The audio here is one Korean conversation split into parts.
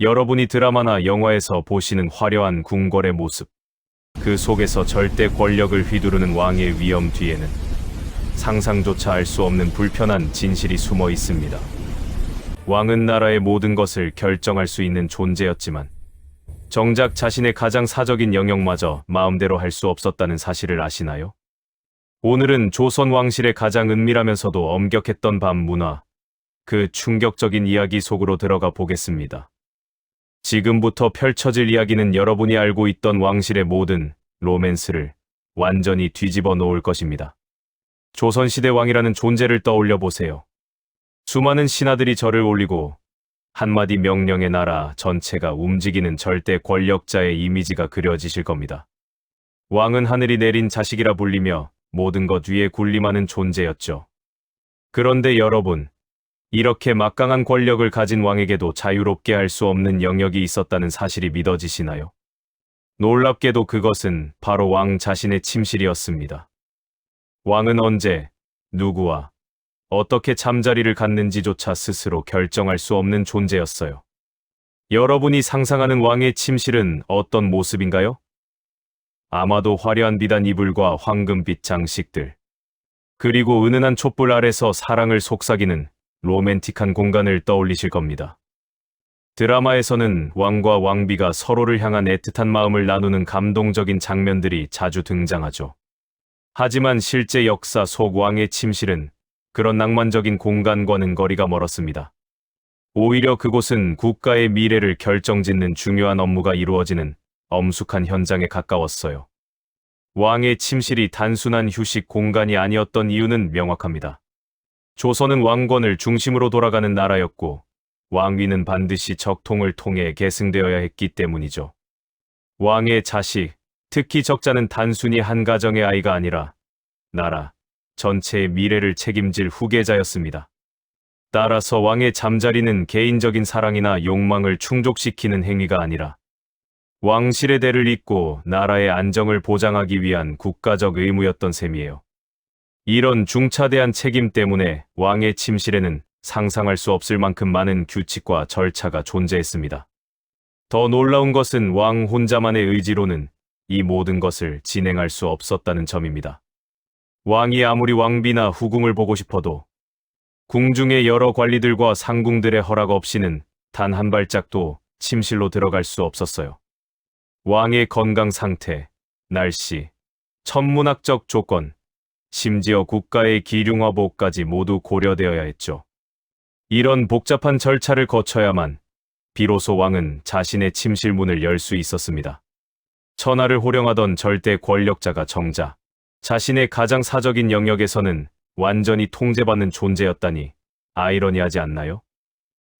여러분이 드라마나 영화에서 보시는 화려한 궁궐의 모습, 그 속에서 절대 권력을 휘두르는 왕의 위엄 뒤에는 상상조차 알 수 없는 불편한 진실이 숨어 있습니다. 왕은 나라의 모든 것을 결정할 수 있는 존재였지만 정작 자신의 가장 사적인 영역마저 마음대로 할 수 없었다는 사실을 아시나요? 오늘은 조선 왕실의 가장 은밀하면서도 엄격했던 밤 문화, 그 충격적인 이야기 속으로 들어가 보겠습니다. 지금부터 펼쳐질 이야기는 여러분이 알고 있던 왕실의 모든 로맨스를 완전히 뒤집어 놓을 것입니다. 조선시대 왕이라는 존재를 떠올려 보세요. 수많은 신하들이 절을 올리고 한마디 명령의 나라 전체가 움직이는 절대 권력자의 이미지가 그려지실 겁니다. 왕은 하늘이 내린 자식이라 불리며 모든 것 위에 군림하는 존재였죠. 그런데 여러분, 이렇게 막강한 권력을 가진 왕에게도 자유롭게 할 수 없는 영역이 있었다는 사실이 믿어지시나요? 놀랍게도 그것은 바로 왕 자신의 침실이었습니다. 왕은 언제, 누구와, 어떻게 잠자리를 갖는지조차 스스로 결정할 수 없는 존재였어요. 여러분이 상상하는 왕의 침실은 어떤 모습인가요? 아마도 화려한 비단 이불과 황금빛 장식들, 그리고 은은한 촛불 아래서 사랑을 속삭이는 로맨틱한 공간을 떠올리실 겁니다. 드라마에서는 왕과 왕비가 서로를 향한 애틋한 마음을 나누는 감동적인 장면들이 자주 등장하죠. 하지만 실제 역사 속 왕의 침실은 그런 낭만적인 공간과는 거리가 멀었습니다. 오히려 그곳은 국가의 미래를 결정짓는 중요한 업무가 이루어지는 엄숙한 현장에 가까웠어요. 왕의 침실이 단순한 휴식 공간이 아니었던 이유는 명확합니다. 조선은 왕권을 중심으로 돌아가는 나라였고 왕위는 반드시 적통을 통해 계승되어야 했기 때문이죠. 왕의 자식, 특히 적자는 단순히 한 가정의 아이가 아니라 나라 전체의 미래를 책임질 후계자였습니다. 따라서 왕의 잠자리는 개인적인 사랑이나 욕망을 충족시키는 행위가 아니라 왕실의 대를 잇고 나라의 안정을 보장하기 위한 국가적 의무였던 셈이에요. 이런 중차대한 책임 때문에 왕의 침실에는 상상할 수 없을 만큼 많은 규칙과 절차가 존재했습니다. 더 놀라운 것은 왕 혼자만의 의지로는 이 모든 것을 진행할 수 없었다는 점입니다. 왕이 아무리 왕비나 후궁을 보고 싶어도 궁중의 여러 관리들과 상궁들의 허락 없이는 단 한 발짝도 침실로 들어갈 수 없었어요. 왕의 건강 상태, 날씨, 천문학적 조건, 심지어 국가의 기륭화복까지 모두 고려되어야 했죠. 이런 복잡한 절차를 거쳐야만 비로소 왕은 자신의 침실 문을 열 수 있었습니다. 천하를 호령하던 절대 권력자가 정작 자신의 가장 사적인 영역에서는 완전히 통제받는 존재였다니 아이러니하지 않나요?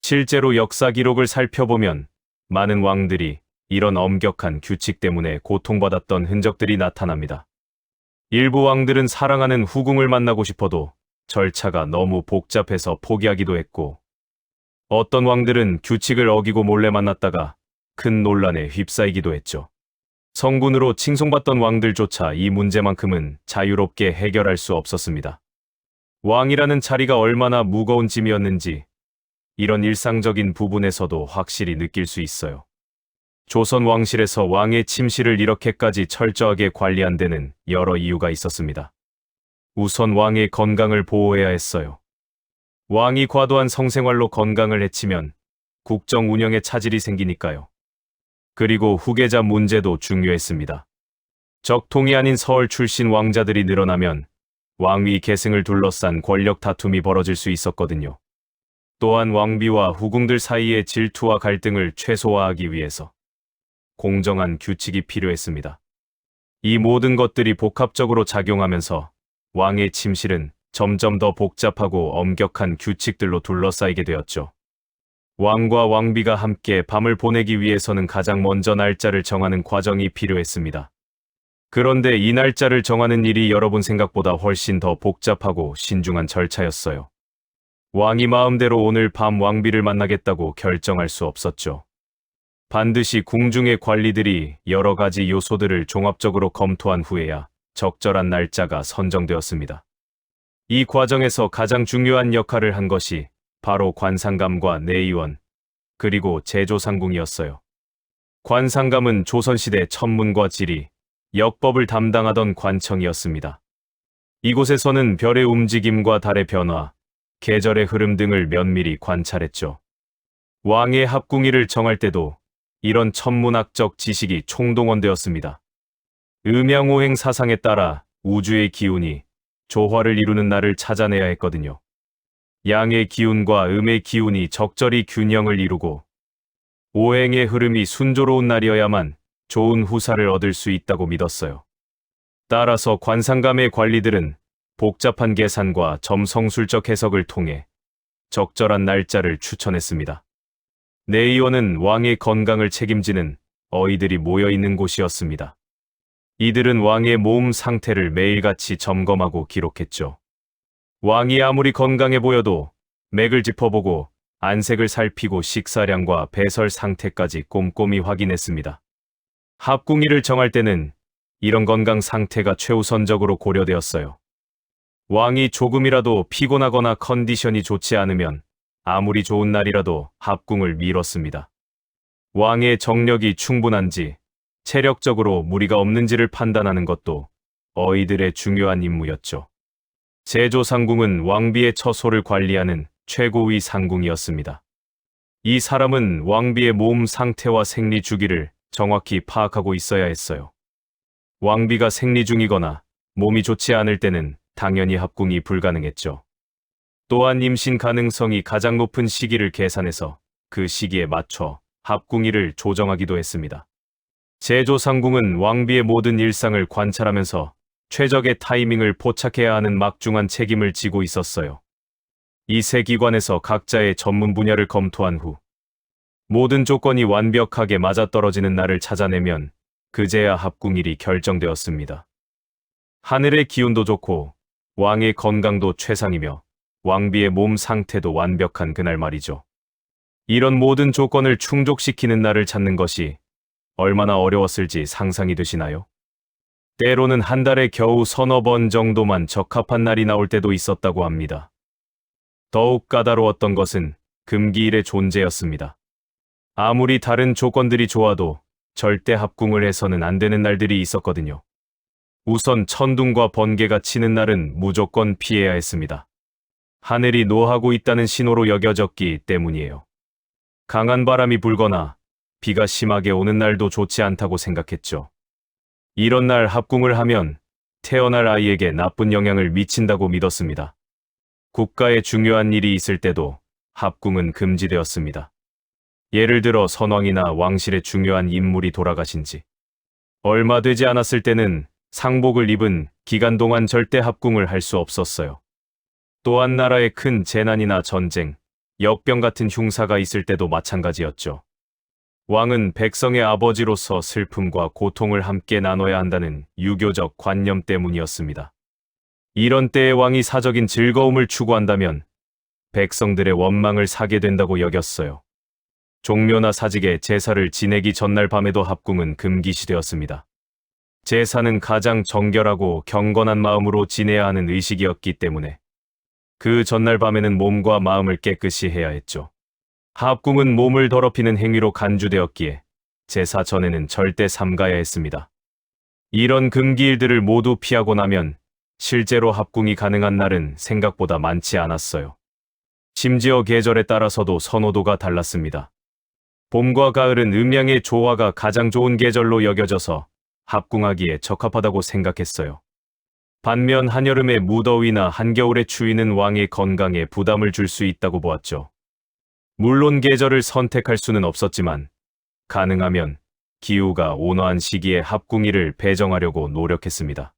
실제로 역사 기록을 살펴보면 많은 왕들이 이런 엄격한 규칙 때문에 고통받았던 흔적들이 나타납니다. 일부 왕들은 사랑하는 후궁을 만나고 싶어도 절차가 너무 복잡해서 포기하기도 했고, 어떤 왕들은 규칙을 어기고 몰래 만났다가 큰 논란에 휩싸이기도 했죠. 성군으로 칭송받던 왕들조차 이 문제만큼은 자유롭게 해결할 수 없었습니다. 왕이라는 자리가 얼마나 무거운 짐이었는지 이런 일상적인 부분에서도 확실히 느낄 수 있어요. 조선 왕실에서 왕의 침실을 이렇게까지 철저하게 관리한 데는 여러 이유가 있었습니다. 우선 왕의 건강을 보호해야 했어요. 왕이 과도한 성생활로 건강을 해치면 국정 운영에 차질이 생기니까요. 그리고 후계자 문제도 중요했습니다. 적통이 아닌 서울 출신 왕자들이 늘어나면 왕위 계승을 둘러싼 권력 다툼이 벌어질 수 있었거든요. 또한 왕비와 후궁들 사이의 질투와 갈등을 최소화하기 위해서 공정한 규칙이 필요했습니다. 이 모든 것들이 복합적으로 작용하면서 왕의 침실은 점점 더 복잡하고 엄격한 규칙들로 둘러싸이게 되었죠. 왕과 왕비가 함께 밤을 보내기 위해서는 가장 먼저 날짜를 정하는 과정이 필요했습니다. 그런데 이 날짜를 정하는 일이 여러분 생각보다 훨씬 더 복잡하고 신중한 절차였어요. 왕이 마음대로 오늘 밤 왕비를 만나겠다고 결정할 수 없었죠. 반드시 궁중의 관리들이 여러 가지 요소들을 종합적으로 검토한 후에야 적절한 날짜가 선정되었습니다. 이 과정에서 가장 중요한 역할을 한 것이 바로 관상감과 내의원, 그리고 제조상궁이었어요. 관상감은 조선시대 천문과 지리, 역법을 담당하던 관청이었습니다. 이곳에서는 별의 움직임과 달의 변화, 계절의 흐름 등을 면밀히 관찰했죠. 왕의 합궁일을 정할 때도 이런 천문학적 지식이 총동원되었습니다. 음양오행 사상에 따라 우주의 기운이 조화를 이루는 날을 찾아내야 했거든요. 양의 기운과 음의 기운이 적절히 균형을 이루고 오행의 흐름이 순조로운 날이어야만 좋은 후사를 얻을 수 있다고 믿었어요. 따라서 관상감의 관리들은 복잡한 계산과 점성술적 해석을 통해 적절한 날짜를 추천했습니다. 내의원은 왕의 건강을 책임지는 어이들이 모여있는 곳이었습니다. 이들은 왕의 몸 상태를 매일같이 점검하고 기록했죠. 왕이 아무리 건강해 보여도 맥을 짚어보고 안색을 살피고 식사량과 배설 상태까지 꼼꼼히 확인했습니다. 합궁일을 정할 때는 이런 건강 상태가 최우선적으로 고려되었어요. 왕이 조금이라도 피곤하거나 컨디션이 좋지 않으면 아무리 좋은 날이라도 합궁을 미뤘습니다. 왕의 정력이 충분한지, 체력적으로 무리가 없는지를 판단하는 것도 어이들의 중요한 임무였죠. 제조상궁은 왕비의 처소를 관리하는 최고위 상궁이었습니다. 이 사람은 왕비의 몸 상태와 생리 주기를 정확히 파악하고 있어야 했어요. 왕비가 생리 중이거나 몸이 좋지 않을 때는 당연히 합궁이 불가능했죠. 또한 임신 가능성이 가장 높은 시기를 계산해서 그 시기에 맞춰 합궁일을 조정하기도 했습니다. 제조상궁은 왕비의 모든 일상을 관찰하면서 최적의 타이밍을 포착해야 하는 막중한 책임을 지고 있었어요. 이 세 기관에서 각자의 전문 분야를 검토한 후 모든 조건이 완벽하게 맞아떨어지는 날을 찾아내면 그제야 합궁일이 결정되었습니다. 하늘의 기운도 좋고 왕의 건강도 최상이며 왕비의 몸 상태도 완벽한 그날 말이죠. 이런 모든 조건을 충족시키는 날을 찾는 것이 얼마나 어려웠을지 상상이 되시나요? 때로는 한 달에 겨우 서너 번 정도만 적합한 날이 나올 때도 있었다고 합니다. 더욱 까다로웠던 것은 금기일의 존재였습니다. 아무리 다른 조건들이 좋아도 절대 합궁을 해서는 안 되는 날들이 있었거든요. 우선 천둥과 번개가 치는 날은 무조건 피해야 했습니다. 하늘이 노하고 있다는 신호로 여겨졌기 때문이에요. 강한 바람이 불거나 비가 심하게 오는 날도 좋지 않다고 생각했죠. 이런 날 합궁을 하면 태어날 아이에게 나쁜 영향을 미친다고 믿었습니다. 국가에 중요한 일이 있을 때도 합궁은 금지되었습니다. 예를 들어 선왕이나 왕실의 중요한 인물이 돌아가신 지 얼마 되지 않았을 때는 상복을 입은 기간 동안 절대 합궁을 할 수 없었어요. 또한 나라에 큰 재난이나 전쟁, 역병 같은 흉사가 있을 때도 마찬가지였죠. 왕은 백성의 아버지로서 슬픔과 고통을 함께 나눠야 한다는 유교적 관념 때문이었습니다. 이런 때에 왕이 사적인 즐거움을 추구한다면 백성들의 원망을 사게 된다고 여겼어요. 종묘나 사직에 제사를 지내기 전날 밤에도 합궁은 금기시되었습니다. 제사는 가장 정결하고 경건한 마음으로 지내야 하는 의식이었기 때문에 그 전날 밤에는 몸과 마음을 깨끗이 해야 했죠. 합궁은 몸을 더럽히는 행위로 간주되었기에 제사 전에는 절대 삼가야 했습니다. 이런 금기일들을 모두 피하고 나면 실제로 합궁이 가능한 날은 생각보다 많지 않았어요. 심지어 계절에 따라서도 선호도가 달랐습니다. 봄과 가을은 음양의 조화가 가장 좋은 계절로 여겨져서 합궁하기에 적합하다고 생각했어요. 반면 한여름의 무더위나 한겨울의 추위는 왕의 건강에 부담을 줄 수 있다고 보았죠. 물론 계절을 선택할 수는 없었지만 가능하면 기후가 온화한 시기에 합궁일을 배정하려고 노력했습니다.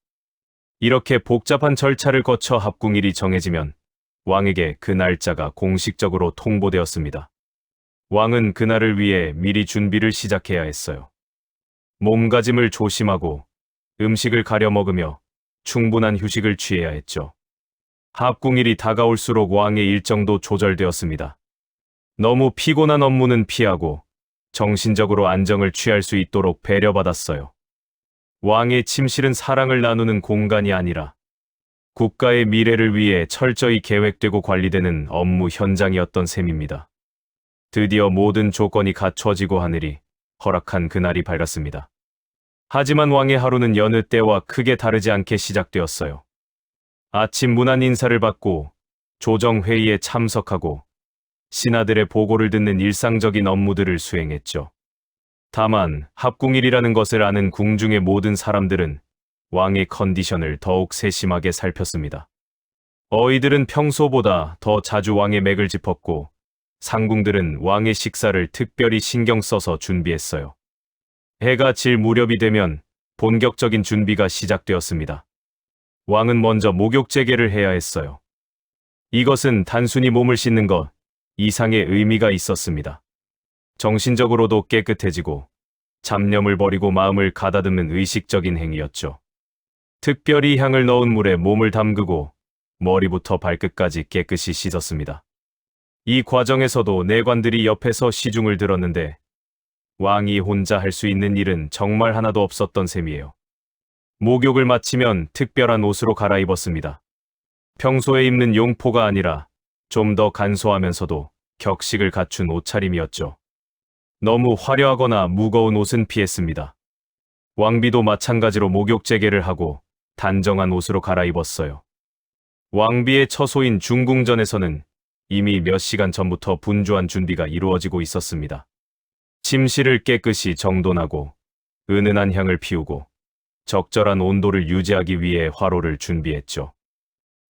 이렇게 복잡한 절차를 거쳐 합궁일이 정해지면 왕에게 그 날짜가 공식적으로 통보되었습니다. 왕은 그날을 위해 미리 준비를 시작해야 했어요. 몸가짐을 조심하고 음식을 가려 먹으며 충분한 휴식을 취해야 했죠. 합궁일이 다가올수록 왕의 일정도 조절되었습니다. 너무 피곤한 업무는 피하고 정신적으로 안정을 취할 수 있도록 배려받았어요. 왕의 침실은 사랑을 나누는 공간이 아니라 국가의 미래를 위해 철저히 계획되고 관리되는 업무 현장이었던 셈입니다. 드디어 모든 조건이 갖춰지고 하늘이 허락한 그날이 밝았습니다. 하지만 왕의 하루는 여느 때와 크게 다르지 않게 시작되었어요. 아침 문안 인사를 받고 조정회의에 참석하고 신하들의 보고를 듣는 일상적인 업무들을 수행했죠. 다만 합궁일이라는 것을 아는 궁중의 모든 사람들은 왕의 컨디션을 더욱 세심하게 살폈습니다. 어이들은 평소보다 더 자주 왕의 맥을 짚었고 상궁들은 왕의 식사를 특별히 신경 써서 준비했어요. 해가 질 무렵이 되면 본격적인 준비가 시작되었습니다. 왕은 먼저 목욕제계를 해야 했어요. 이것은 단순히 몸을 씻는 것 이상의 의미가 있었습니다. 정신적으로도 깨끗해지고 잡념을 버리고 마음을 가다듬는 의식적인 행위였죠. 특별히 향을 넣은 물에 몸을 담그고 머리부터 발끝까지 깨끗이 씻었습니다. 이 과정에서도 내관들이 옆에서 시중을 들었는데 왕이 혼자 할 수 있는 일은 정말 하나도 없었던 셈이에요. 목욕을 마치면 특별한 옷으로 갈아입었습니다. 평소에 입는 용포가 아니라 좀 더 간소하면서도 격식을 갖춘 옷차림이었죠. 너무 화려하거나 무거운 옷은 피했습니다. 왕비도 마찬가지로 목욕제계를 하고 단정한 옷으로 갈아입었어요. 왕비의 처소인 중궁전에서는 이미 몇 시간 전부터 분주한 준비가 이루어지고 있었습니다. 침실을 깨끗이 정돈하고 은은한 향을 피우고 적절한 온도를 유지하기 위해 화로를 준비했죠.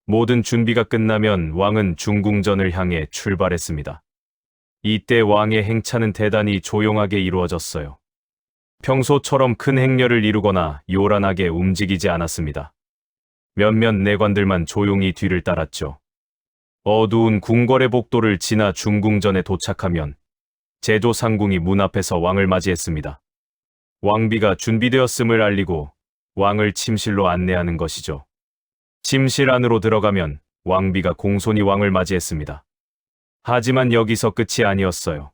모든 준비가 끝나면 왕은 중궁전을 향해 출발했습니다. 이때 왕의 행차는 대단히 조용하게 이루어졌어요. 평소처럼 큰 행렬을 이루거나 요란하게 움직이지 않았습니다. 몇몇 내관들만 조용히 뒤를 따랐죠. 어두운 궁궐의 복도를 지나 중궁전에 도착하면 제조상궁이 문 앞에서 왕을 맞이했습니다. 왕비가 준비되었음을 알리고 왕을 침실로 안내하는 것이죠. 침실 안으로 들어가면 왕비가 공손히 왕을 맞이했습니다. 하지만 여기서 끝이 아니었어요.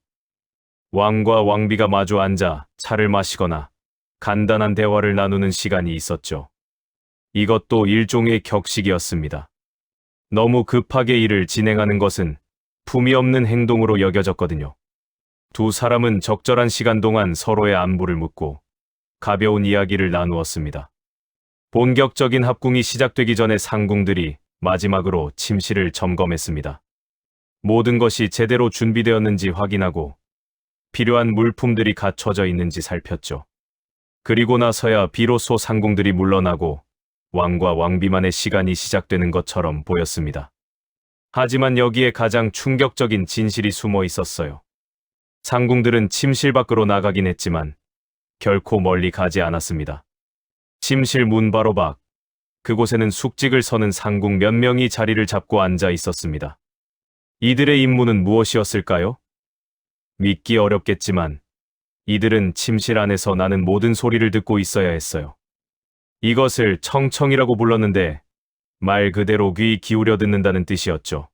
왕과 왕비가 마주 앉아 차를 마시거나 간단한 대화를 나누는 시간이 있었죠. 이것도 일종의 격식이었습니다. 너무 급하게 일을 진행하는 것은 품위 없는 행동으로 여겨졌거든요. 두 사람은 적절한 시간 동안 서로의 안부를 묻고 가벼운 이야기를 나누었습니다. 본격적인 합궁이 시작되기 전에 상궁들이 마지막으로 침실을 점검했습니다. 모든 것이 제대로 준비되었는지 확인하고 필요한 물품들이 갖춰져 있는지 살폈죠. 그리고 나서야 비로소 상궁들이 물러나고 왕과 왕비만의 시간이 시작되는 것처럼 보였습니다. 하지만 여기에 가장 충격적인 진실이 숨어 있었어요. 상궁들은 침실 밖으로 나가긴 했지만 결코 멀리 가지 않았습니다. 침실 문 바로 밖, 그곳에는 숙직을 서는 상궁 몇 명이 자리를 잡고 앉아 있었습니다. 이들의 임무는 무엇이었을까요? 믿기 어렵겠지만 이들은 침실 안에서 나는 모든 소리를 듣고 있어야 했어요. 이것을 청청이라고 불렀는데 말 그대로 귀 기울여 듣는다는 뜻이었죠.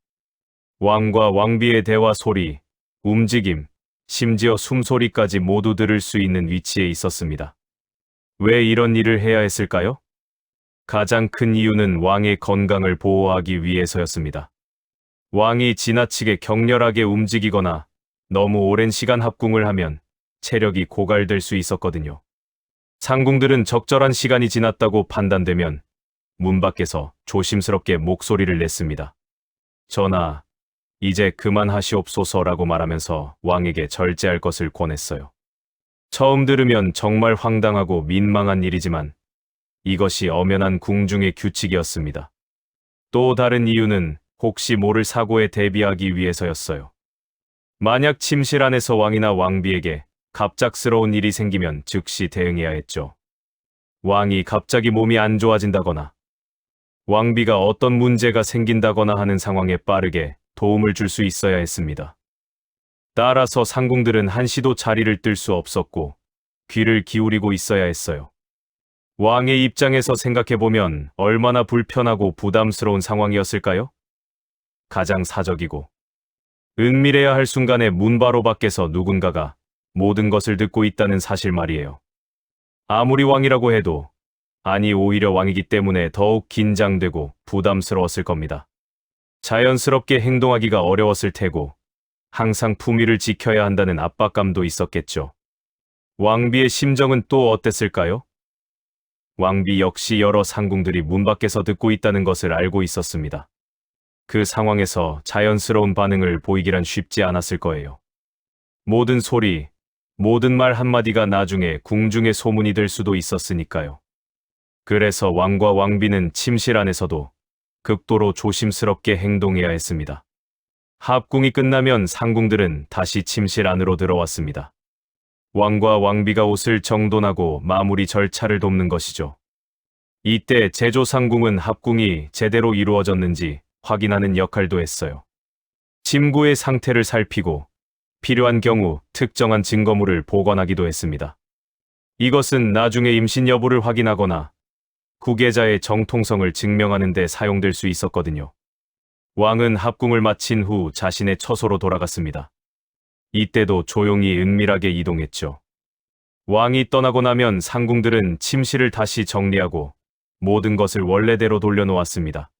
왕과 왕비의 대화 소리, 움직임, 심지어 숨소리까지 모두 들을 수 있는 위치에 있었습니다. 왜 이런 일을 해야 했을까요? 가장 큰 이유는 왕의 건강을 보호하기 위해서였습니다. 왕이 지나치게 격렬하게 움직이거나 너무 오랜 시간 합궁을 하면 체력이 고갈될 수 있었거든요. 상궁들은 적절한 시간이 지났다고 판단되면 문 밖에서 조심스럽게 목소리를 냈습니다. 전하, 이제 그만하시옵소서라고 말하면서 왕에게 절제할 것을 권했어요. 처음 들으면 정말 황당하고 민망한 일이지만 이것이 엄연한 궁중의 규칙이었습니다. 또 다른 이유는 혹시 모를 사고에 대비하기 위해서였어요. 만약 침실 안에서 왕이나 왕비에게 갑작스러운 일이 생기면 즉시 대응해야 했죠. 왕이 갑자기 몸이 안 좋아진다거나 왕비가 어떤 문제가 생긴다거나 하는 상황에 빠르게 도움을 줄 수 있어야 했습니다. 따라서 상궁들은 한시도 자리를 뜰 수 없었고 귀를 기울이고 있어야 했어요. 왕의 입장에서 생각해보면 얼마나 불편하고 부담스러운 상황이었을까요? 가장 사적이고 은밀해야 할 순간에 문 바로 밖에서 누군가가 모든 것을 듣고 있다는 사실 말이에요. 아무리 왕이라고 해도, 아니 오히려 왕이기 때문에 더욱 긴장되고 부담스러웠을 겁니다. 자연스럽게 행동하기가 어려웠을 테고 항상 품위를 지켜야 한다는 압박감도 있었겠죠. 왕비의 심정은 또 어땠을까요? 왕비 역시 여러 상궁들이 문 밖에서 듣고 있다는 것을 알고 있었습니다. 그 상황에서 자연스러운 반응을 보이기란 쉽지 않았을 거예요. 모든 소리, 모든 말 한마디가 나중에 궁중의 소문이 될 수도 있었으니까요. 그래서 왕과 왕비는 침실 안에서도 극도로 조심스럽게 행동해야 했습니다. 합궁이 끝나면 상궁들은 다시 침실 안으로 들어왔습니다. 왕과 왕비가 옷을 정돈하고 마무리 절차를 돕는 것이죠. 이때 제조상궁은 합궁이 제대로 이루어졌는지 확인하는 역할도 했어요. 침구의 상태를 살피고 필요한 경우 특정한 증거물을 보관하기도 했습니다. 이것은 나중에 임신 여부를 확인하거나 후계자의 정통성을 증명하는 데 사용될 수 있었거든요. 왕은 합궁을 마친 후 자신의 처소로 돌아갔습니다. 이때도 조용히 은밀하게 이동했죠. 왕이 떠나고 나면 상궁들은 침실을 다시 정리하고 모든 것을 원래대로 돌려놓았습니다.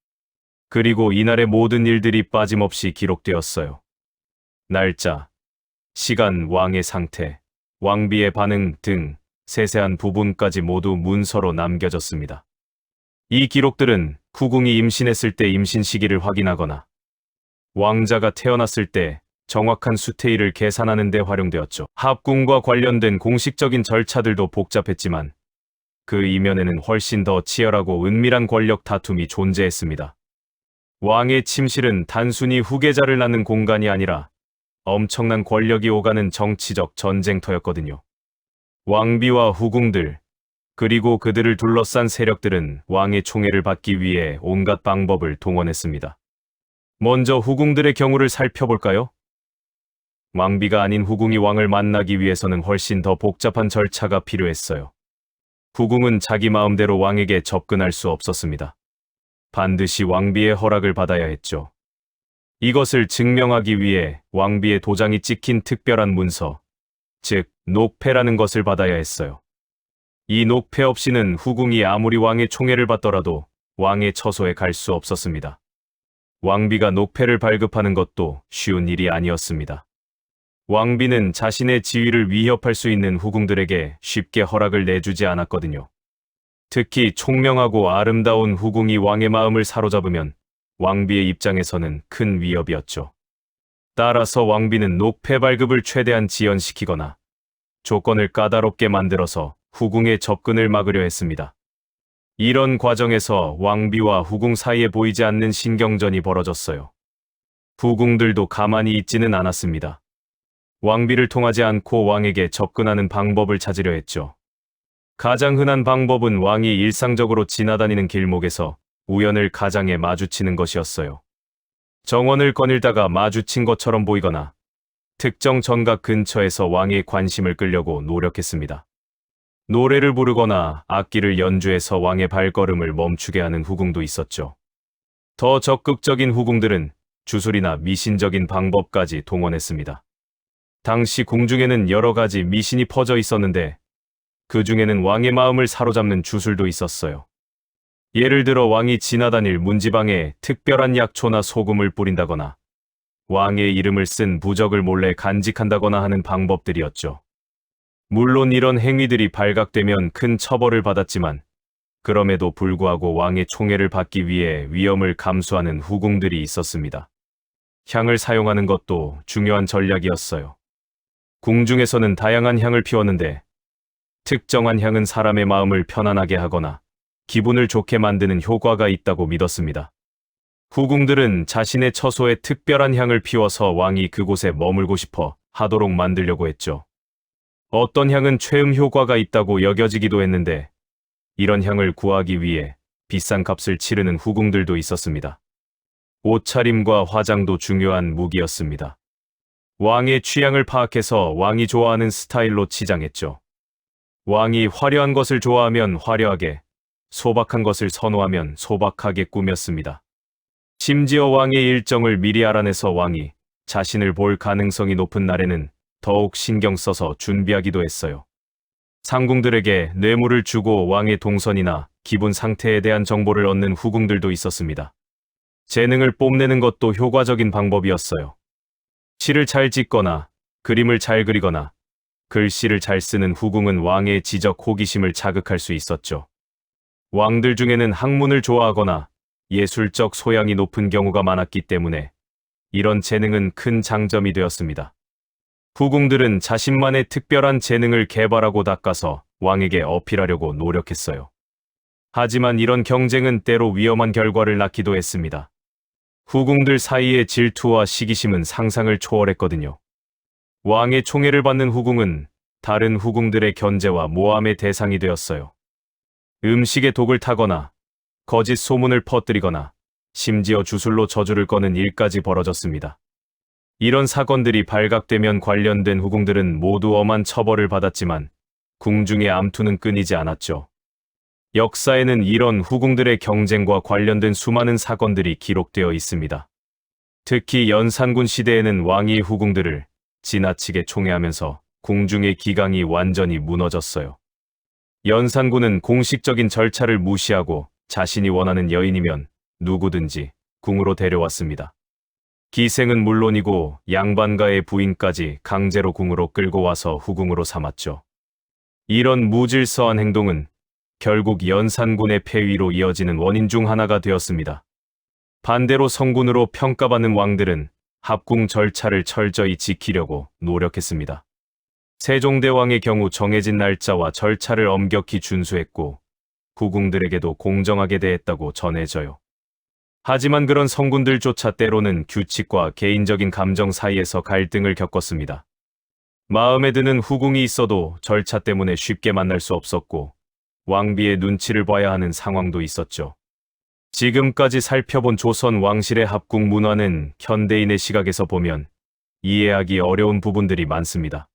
그리고 이날의 모든 일들이 빠짐없이 기록되었어요. 날짜, 시간, 왕의 상태, 왕비의 반응 등 세세한 부분까지 모두 문서로 남겨졌습니다. 이 기록들은 후궁이 임신했을 때 임신 시기를 확인하거나 왕자가 태어났을 때 정확한 수태일을 계산하는 데 활용되었죠. 합궁과 관련된 공식적인 절차들도 복잡했지만 그 이면에는 훨씬 더 치열하고 은밀한 권력 다툼이 존재했습니다. 왕의 침실은 단순히 후계자를 낳는 공간이 아니라 엄청난 권력이 오가는 정치적 전쟁터였거든요. 왕비와 후궁들, 그리고 그들을 둘러싼 세력들은 왕의 총애를 받기 위해 온갖 방법을 동원했습니다. 먼저 후궁들의 경우를 살펴볼까요? 왕비가 아닌 후궁이 왕을 만나기 위해서는 훨씬 더 복잡한 절차가 필요했어요. 후궁은 자기 마음대로 왕에게 접근할 수 없었습니다. 반드시 왕비의 허락을 받아야 했죠. 이것을 증명하기 위해 왕비의 도장이 찍힌 특별한 문서, 즉 녹패라는 것을 받아야 했어요. 이 녹패 없이는 후궁이 아무리 왕의 총애를 받더라도 왕의 처소에 갈 수 없었습니다. 왕비가 녹패를 발급하는 것도 쉬운 일이 아니었습니다. 왕비는 자신의 지위를 위협할 수 있는 후궁들에게 쉽게 허락을 내주지 않았거든요. 특히 총명하고 아름다운 후궁이 왕의 마음을 사로잡으면 왕비의 입장에서는 큰 위협이었죠. 따라서 왕비는 녹패 발급을 최대한 지연시키거나 조건을 까다롭게 만들어서 후궁의 접근을 막으려 했습니다. 이런 과정에서 왕비와 후궁 사이에 보이지 않는 신경전이 벌어졌어요. 후궁들도 가만히 있지는 않았습니다. 왕비를 통하지 않고 왕에게 접근하는 방법을 찾으려 했죠. 가장 흔한 방법은 왕이 일상적으로 지나다니는 길목에서 우연을 가장에 마주치는 것이었어요. 정원을 거닐다가 마주친 것처럼 보이거나 특정 전각 근처에서 왕의 관심을 끌려고 노력했습니다. 노래를 부르거나 악기를 연주해서 왕의 발걸음을 멈추게 하는 후궁도 있었죠. 더 적극적인 후궁들은 주술이나 미신적인 방법까지 동원했습니다. 당시 궁중에는 여러 가지 미신이 퍼져 있었는데 그 중에는 왕의 마음을 사로잡는 주술도 있었어요. 예를 들어 왕이 지나다닐 문지방에 특별한 약초나 소금을 뿌린다거나 왕의 이름을 쓴 부적을 몰래 간직한다거나 하는 방법들이었죠. 물론 이런 행위들이 발각되면 큰 처벌을 받았지만 그럼에도 불구하고 왕의 총애를 받기 위해 위험을 감수하는 후궁들이 있었습니다. 향을 사용하는 것도 중요한 전략이었어요. 궁중에서는 다양한 향을 피웠는데 특정한 향은 사람의 마음을 편안하게 하거나 기분을 좋게 만드는 효과가 있다고 믿었습니다. 후궁들은 자신의 처소에 특별한 향을 피워서 왕이 그곳에 머물고 싶어 하도록 만들려고 했죠. 어떤 향은 최음 효과가 있다고 여겨지기도 했는데 이런 향을 구하기 위해 비싼 값을 치르는 후궁들도 있었습니다. 옷차림과 화장도 중요한 무기였습니다. 왕의 취향을 파악해서 왕이 좋아하는 스타일로 치장했죠. 왕이 화려한 것을 좋아하면 화려하게, 소박한 것을 선호하면 소박하게 꾸몄습니다. 심지어 왕의 일정을 미리 알아내서 왕이 자신을 볼 가능성이 높은 날에는 더욱 신경 써서 준비하기도 했어요. 상궁들에게 뇌물을 주고 왕의 동선이나 기분 상태에 대한 정보를 얻는 후궁들도 있었습니다. 재능을 뽐내는 것도 효과적인 방법이었어요. 시를 잘 짓거나 그림을 잘 그리거나 글씨를 잘 쓰는 후궁은 왕의 지적 호기심을 자극할 수 있었죠. 왕들 중에는 학문을 좋아하거나 예술적 소양이 높은 경우가 많았기 때문에 이런 재능은 큰 장점이 되었습니다. 후궁들은 자신만의 특별한 재능을 개발하고 닦아서 왕에게 어필하려고 노력했어요. 하지만 이런 경쟁은 때로 위험한 결과를 낳기도 했습니다. 후궁들 사이의 질투와 시기심은 상상을 초월했거든요. 왕의 총애를 받는 후궁은 다른 후궁들의 견제와 모함의 대상이 되었어요. 음식에 독을 타거나 거짓 소문을 퍼뜨리거나 심지어 주술로 저주를 거는 일까지 벌어졌습니다. 이런 사건들이 발각되면 관련된 후궁들은 모두 엄한 처벌을 받았지만 궁중의 암투는 끊이지 않았죠. 역사에는 이런 후궁들의 경쟁과 관련된 수많은 사건들이 기록되어 있습니다. 특히 연산군 시대에는 왕이 후궁들을 지나치게 총애하면서 궁중의 기강이 완전히 무너졌어요. 연산군은 공식적인 절차를 무시하고 자신이 원하는 여인이면 누구든지 궁으로 데려왔습니다. 기생은 물론이고 양반가의 부인까지 강제로 궁으로 끌고 와서 후궁으로 삼았죠. 이런 무질서한 행동은 결국 연산군의 폐위로 이어지는 원인 중 하나가 되었습니다. 반대로 성군으로 평가받는 왕들은 합궁 절차를 철저히 지키려고 노력했습니다. 세종대왕의 경우 정해진 날짜와 절차를 엄격히 준수했고 후궁들에게도 공정하게 대했다고 전해져요. 하지만 그런 성군들조차 때로는 규칙과 개인적인 감정 사이에서 갈등을 겪었습니다. 마음에 드는 후궁이 있어도 절차 때문에 쉽게 만날 수 없었고 왕비의 눈치를 봐야 하는 상황도 있었죠. 지금까지 살펴본 조선 왕실의 합궁 문화는 현대인의 시각에서 보면 이해하기 어려운 부분들이 많습니다.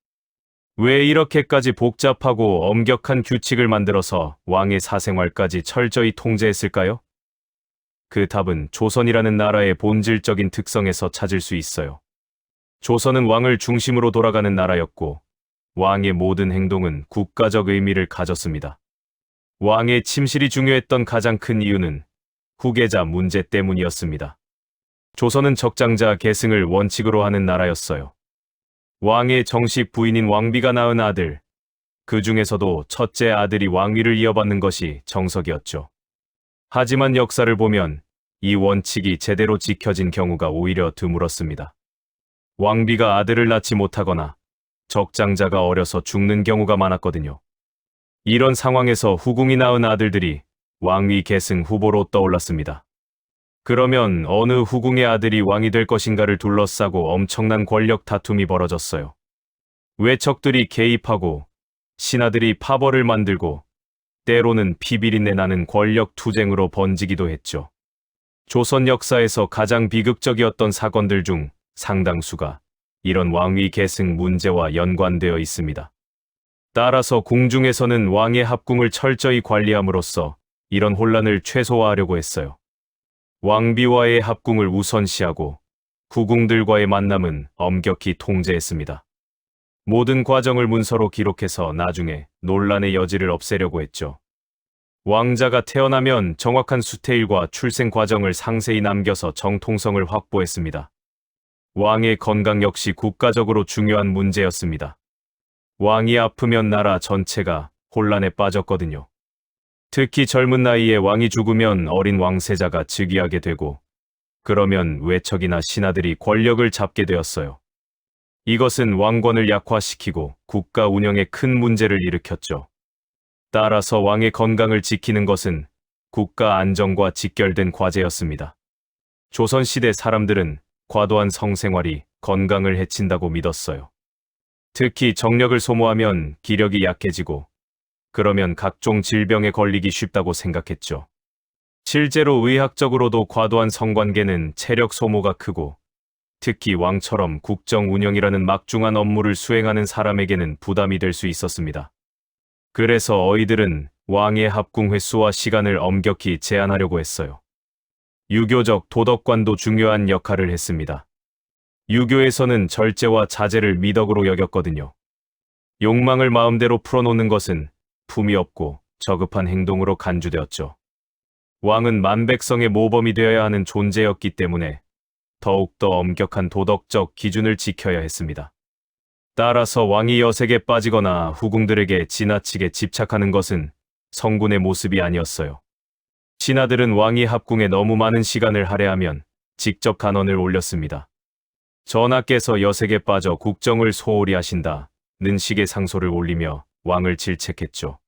왜 이렇게까지 복잡하고 엄격한 규칙을 만들어서 왕의 사생활까지 철저히 통제했을까요? 그 답은 조선이라는 나라의 본질적인 특성에서 찾을 수 있어요. 조선은 왕을 중심으로 돌아가는 나라였고 왕의 모든 행동은 국가적 의미를 가졌습니다. 왕의 침실이 중요했던 가장 큰 이유는 후계자 문제 때문이었습니다. 조선은 적장자 계승을 원칙으로 하는 나라였어요. 왕의 정식 부인인 왕비가 낳은 아들, 그 중에서도 첫째 아들이 왕위를 이어받는 것이 정석이었죠. 하지만 역사를 보면 이 원칙이 제대로 지켜진 경우가 오히려 드물었습니다. 왕비가 아들을 낳지 못하거나 적장자가 어려서 죽는 경우가 많았거든요. 이런 상황에서 후궁이 낳은 아들들이 왕위 계승 후보로 떠올랐습니다. 그러면 어느 후궁의 아들이 왕이 될 것인가를 둘러싸고 엄청난 권력 다툼이 벌어졌어요. 외척들이 개입하고 신하들이 파벌을 만들고 때로는 피비린내 나는 권력 투쟁으로 번지기도 했죠. 조선 역사에서 가장 비극적이었던 사건들 중 상당수가 이런 왕위 계승 문제와 연관되어 있습니다. 따라서 궁중에서는 왕의 합궁을 철저히 관리함으로써 이런 혼란을 최소화하려고 했어요. 왕비와의 합궁을 우선시하고 후궁들과의 만남은 엄격히 통제했습니다. 모든 과정을 문서로 기록해서 나중에 논란의 여지를 없애려고 했죠. 왕자가 태어나면 정확한 수태일과 출생 과정을 상세히 남겨서 정통성을 확보했습니다. 왕의 건강 역시 국가적으로 중요한 문제였습니다. 왕이 아프면 나라 전체가 혼란에 빠졌거든요. 특히 젊은 나이에 왕이 죽으면 어린 왕세자가 즉위하게 되고 그러면 외척이나 신하들이 권력을 잡게 되었어요. 이것은 왕권을 약화시키고 국가 운영에 큰 문제를 일으켰죠. 따라서 왕의 건강을 지키는 것은 국가 안정과 직결된 과제였습니다. 조선시대 사람들은 과도한 성생활이 건강을 해친다고 믿었어요. 특히 정력을 소모하면 기력이 약해지고 그러면 각종 질병에 걸리기 쉽다고 생각했죠. 실제로 의학적으로도 과도한 성관계는 체력 소모가 크고 특히 왕처럼 국정 운영이라는 막중한 업무를 수행하는 사람에게는 부담이 될 수 있었습니다. 그래서 어이들은 왕의 합궁 횟수와 시간을 엄격히 제한하려고 했어요. 유교적 도덕관도 중요한 역할을 했습니다. 유교에서는 절제와 자제를 미덕으로 여겼거든요. 욕망을 마음대로 풀어놓는 것은 품이 없고 저급한 행동으로 간주되었죠. 왕은 만백성의 모범이 되어야 하는 존재였기 때문에 더욱더 엄격한 도덕적 기준을 지켜야 했습니다. 따라서 왕이 여색에 빠지거나 후궁들에게 지나치게 집착하는 것은 성군의 모습이 아니었어요. 신하들은 왕이 합궁에 너무 많은 시간을 할애하면 직접 간언을 올렸습니다. 전하께서 여색에 빠져 국정을 소홀히 하신다는 식의 상소를 올리며 왕을 질책했죠.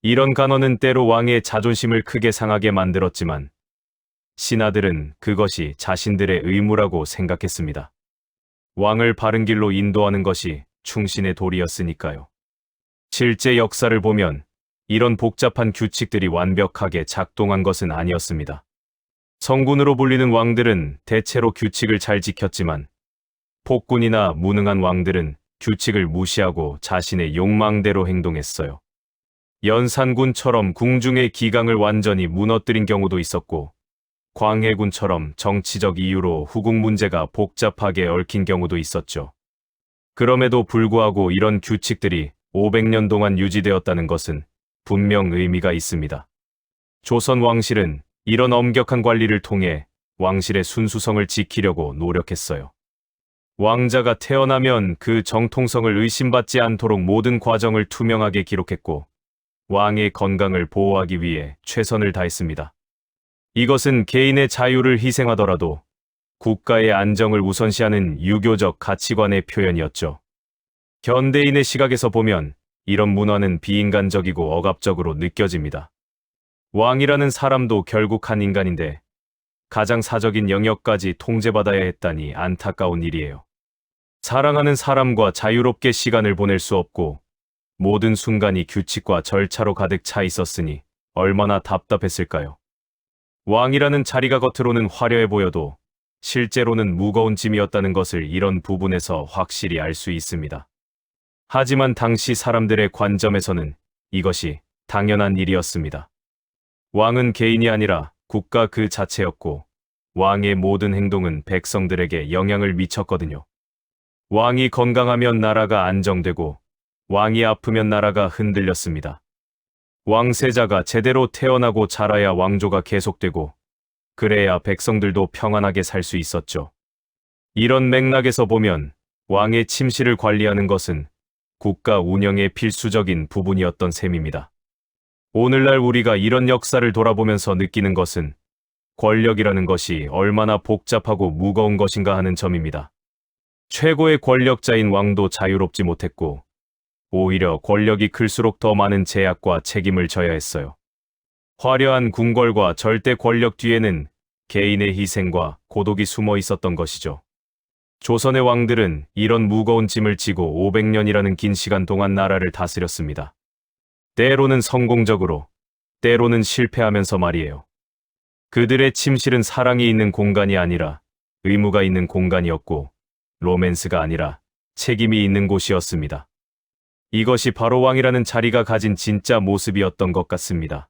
이런 간언은 때로 왕의 자존심을 크게 상하게 만들었지만 신하들은 그것이 자신들의 의무라고 생각했습니다. 왕을 바른 길로 인도하는 것이 충신의 도리였으니까요. 실제 역사를 보면 이런 복잡한 규칙들이 완벽하게 작동한 것은 아니었습니다. 성군으로 불리는 왕들은 대체로 규칙을 잘 지켰지만 폭군이나 무능한 왕들은 규칙을 무시하고 자신의 욕망대로 행동했어요. 연산군처럼 궁중의 기강을 완전히 무너뜨린 경우도 있었고 광해군처럼 정치적 이유로 후궁 문제가 복잡하게 얽힌 경우도 있었죠. 그럼에도 불구하고 이런 규칙들이 500년 동안 유지되었다는 것은 분명 의미가 있습니다. 조선 왕실은 이런 엄격한 관리를 통해 왕실의 순수성을 지키려고 노력했어요. 왕자가 태어나면 그 정통성을 의심받지 않도록 모든 과정을 투명하게 기록했고 왕의 건강을 보호하기 위해 최선을 다했습니다. 이것은 개인의 자유를 희생하더라도 국가의 안정을 우선시하는 유교적 가치관의 표현이었죠. 현대인의 시각에서 보면 이런 문화는 비인간적이고 억압적으로 느껴집니다. 왕이라는 사람도 결국 한 인간인데 가장 사적인 영역까지 통제받아야 했다니 안타까운 일이에요. 사랑하는 사람과 자유롭게 시간을 보낼 수 없고 모든 순간이 규칙과 절차로 가득 차 있었으니 얼마나 답답했을까요? 왕이라는 자리가 겉으로는 화려해 보여도 실제로는 무거운 짐이었다는 것을 이런 부분에서 확실히 알 수 있습니다. 하지만 당시 사람들의 관점에서는 이것이 당연한 일이었습니다. 왕은 개인이 아니라 국가 그 자체였고 왕의 모든 행동은 백성들에게 영향을 미쳤거든요. 왕이 건강하면 나라가 안정되고 왕이 아프면 나라가 흔들렸습니다. 왕세자가 제대로 태어나고 자라야 왕조가 계속되고 그래야 백성들도 평안하게 살 수 있었죠. 이런 맥락에서 보면 왕의 침실을 관리하는 것은 국가 운영의 필수적인 부분이었던 셈입니다. 오늘날 우리가 이런 역사를 돌아보면서 느끼는 것은 권력이라는 것이 얼마나 복잡하고 무거운 것인가 하는 점입니다. 최고의 권력자인 왕도 자유롭지 못했고 오히려 권력이 클수록 더 많은 제약과 책임을 져야 했어요. 화려한 궁궐과 절대 권력 뒤에는 개인의 희생과 고독이 숨어 있었던 것이죠. 조선의 왕들은 이런 무거운 짐을 지고 500년이라는 긴 시간 동안 나라를 다스렸습니다. 때로는 성공적으로, 때로는 실패하면서 말이에요. 그들의 침실은 사랑이 있는 공간이 아니라 의무가 있는 공간이었고 로맨스가 아니라 책임이 있는 곳이었습니다. 이것이 바로 왕이라는 자리가 가진 진짜 모습이었던 것 같습니다.